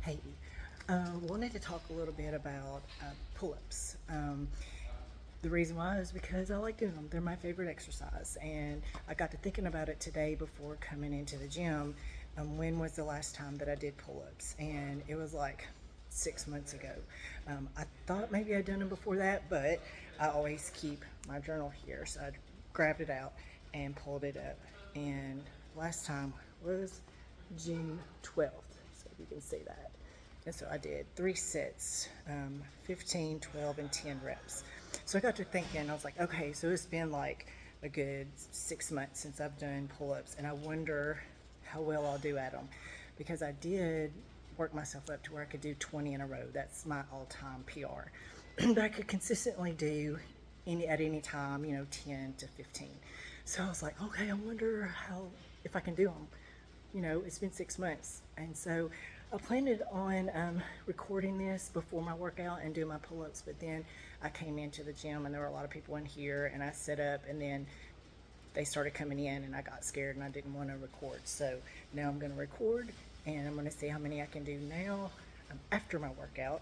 Hey, wanted to talk a little bit about pull-ups. The reason why is because I like doing them. They're my favorite exercise, and I got to thinking about it today before coming into the gym. When was the last time that I did pull-ups? And it was like 6 months ago. I thought maybe I'd done them before that, but I always keep my journal here, so I grabbed it out and pulled it up. And last time was June 12th, so you can see that. And so I did 3 sets, 15, 12, and 10 reps. So I got to thinking, I was like, okay, so it's been like a good 6 months since I've done pull ups, and I wonder how well I'll do at them because I did work myself up to where I could do 20 in a row. That's my all time PR. But I could consistently do at any time, 10 to 15. So I was like, okay, I wonder how if I can do them. It's been 6 months. And so I planned on recording this before my workout and doing my pull ups, but then I came into the gym and there were a lot of people in here, and I set up, and then they started coming in, and I got scared and I didn't want to record. So now I'm going to record, and I'm going to see how many I can do now after my workout.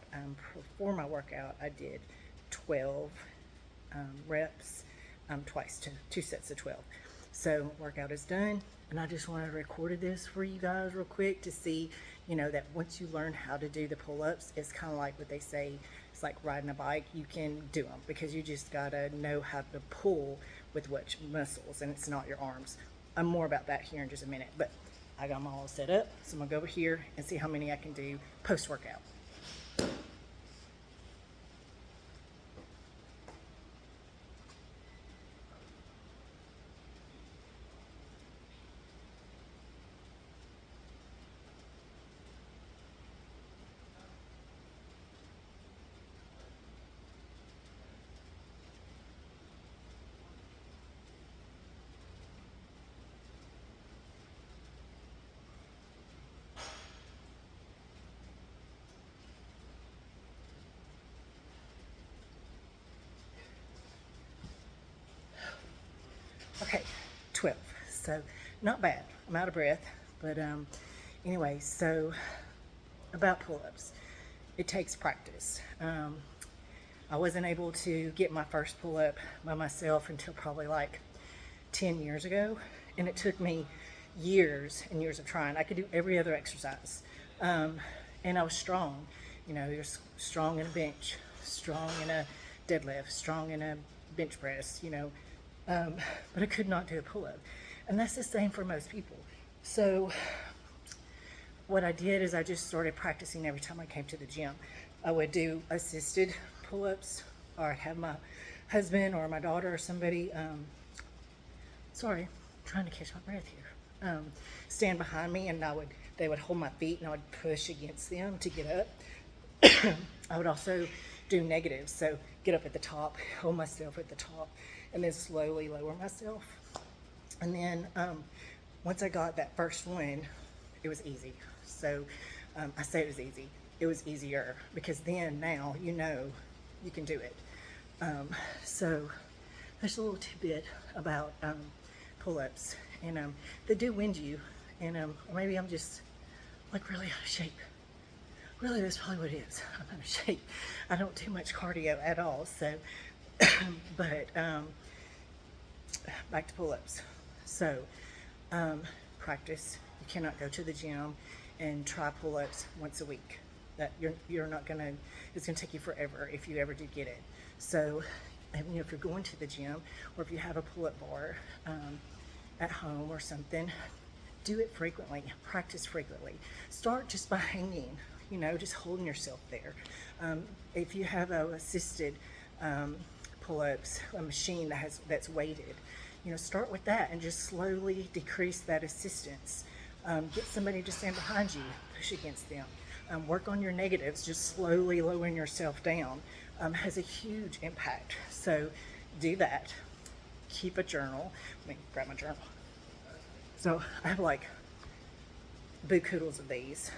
Before my workout, I did 12 reps twice, two sets of 12. So workout is done, and I just wanted to record this for you guys real quick to see, that once you learn how to do the pull-ups, it's kind of like what they say, it's like riding a bike. You can do them because you just gotta know how to pull with which muscles, and it's not your arms. I'm more about that here in just a minute, but I got them all set up, so I'm gonna go over here and see how many I can do post-workout. Okay, 12. So not bad. I'm out of breath, but anyway, so about pull-ups, it takes practice. I wasn't able to get my first pull-up by myself until probably like 10 years ago, and it took me years and years of trying. I could do every other exercise, and I was strong. You're strong in a bench, strong in a deadlift, strong in a bench press, but I could not do a pull up. And that's the same for most people. So, what I did is I just started practicing every time I came to the gym. I would do assisted pull ups, or I'd have my husband or my daughter or somebody, sorry, I'm trying to catch my breath here, stand behind me, and they would hold my feet and I would push against them to get up. I would also do negatives, so get up at the top, hold myself at the top, and then slowly lower myself. And then once I got that first one, it was easy. So I say it was easy. It was easier because then now you can do it. So there's a little tidbit about pull-ups, and they do wind you, and maybe I'm just like really out of shape. Really, that's probably what it is. I'm out of shape. I don't do much cardio at all. So, but back to pull-ups. So, practice. You cannot go to the gym and try pull-ups once a week. That you're not gonna. It's gonna take you forever if you ever do get it. So, if you're going to the gym or if you have a pull-up bar at home or something, do it frequently. Practice frequently. Start just by hanging. Just holding yourself there. If you have a assisted pull-ups, a machine that's weighted, start with that and just slowly decrease that assistance. Get somebody to stand behind you, push against them. Work on your negatives, just slowly lowering yourself down has a huge impact. So do that. Keep a journal. Let me grab my journal. So I have like boo-koodles of these.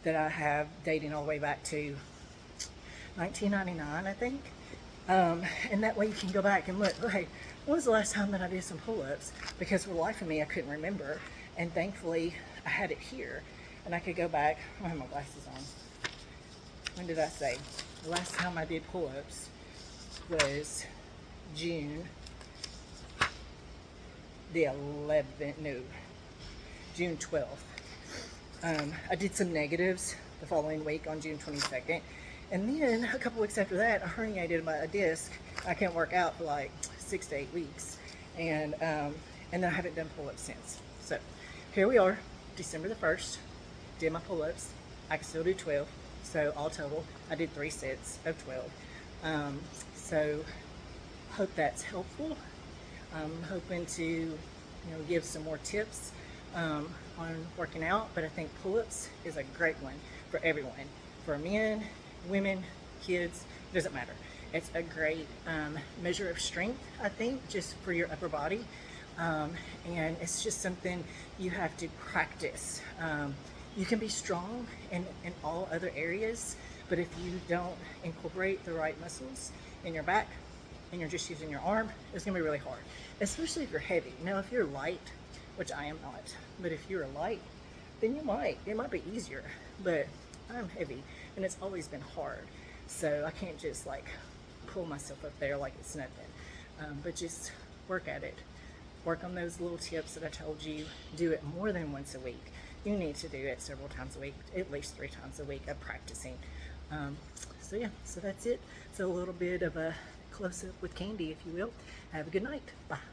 That I have dating all the way back to 1999, I think. And that way you can go back and look, okay, when was the last time that I did some pull-ups? Because for the life of me, I couldn't remember. And thankfully, I had it here. And I could go back, I have my glasses on. When did I say? The last time I did pull-ups was June the 11th, no, June 12th. I did some negatives the following week on June 22nd. And then a couple weeks after that, I herniated my disc. I can't work out for like 6 to 8 weeks. And then I haven't done pull-ups since. So here we are, December the 1st, did my pull-ups. I can still do 12. So all total, I did 3 sets of 12. So hope that's helpful. I'm hoping to give some more tips on working out, but I think pull-ups is a great one for everyone, for men, women, kids, it doesn't matter. It's a great measure of strength, I think, just for your upper body, and it's just something you have to practice. You can be strong in all other areas, but if you don't incorporate the right muscles in your back and you're just using your arm, it's gonna be really hard, especially if you're heavy. Now, if you're light, which I am not, but if you're light, then it might be easier, but I'm heavy and it's always been hard. So I can't just like pull myself up there like it's nothing, but just work at it. Work on those little tips that I told you. Do it more than once a week. You need to do it several times a week, at least 3 times a week of practicing. So yeah, so that's it. So a little bit of a close up with Candy, if you will. Have a good night. Bye.